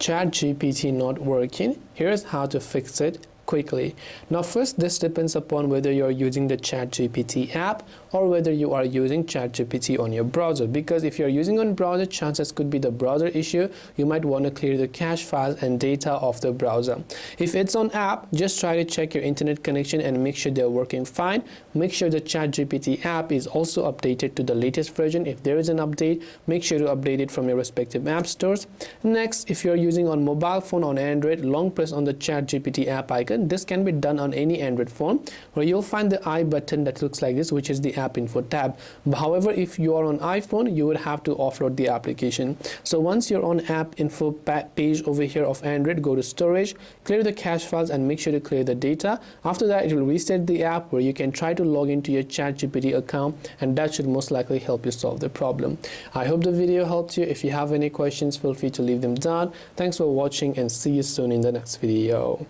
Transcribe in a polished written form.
ChatGPT not working, here's how to fix it quickly. Now first, this depends upon whether you're using the ChatGPT app or whether you are using ChatGPT on your browser, because if you're using on browser, chances could be the browser issue. You might want to clear the cache files and data of the browser. If it's on app, just try to check your internet connection and make sure they're working fine. Make sure the ChatGPT app is also updated to the latest version. If there is an update, make sure to update it from your respective app stores. Next, if you're using on mobile phone on Android, long press on the ChatGPT app icon. This can be done on any Android phone, where you'll find the I button that looks like this, which is the app info tab. However, if you are on iPhone, you would have to offload the application. So once you're on app info page over here of Android, go to storage, clear the cache files and make sure to clear the data. After that, it will reset the app where you can try to log into your ChatGPT account, and that should most likely help you solve the problem. I hope the video helped you. If you have any questions, feel free to leave them down. Thanks for watching and see you soon in the next video.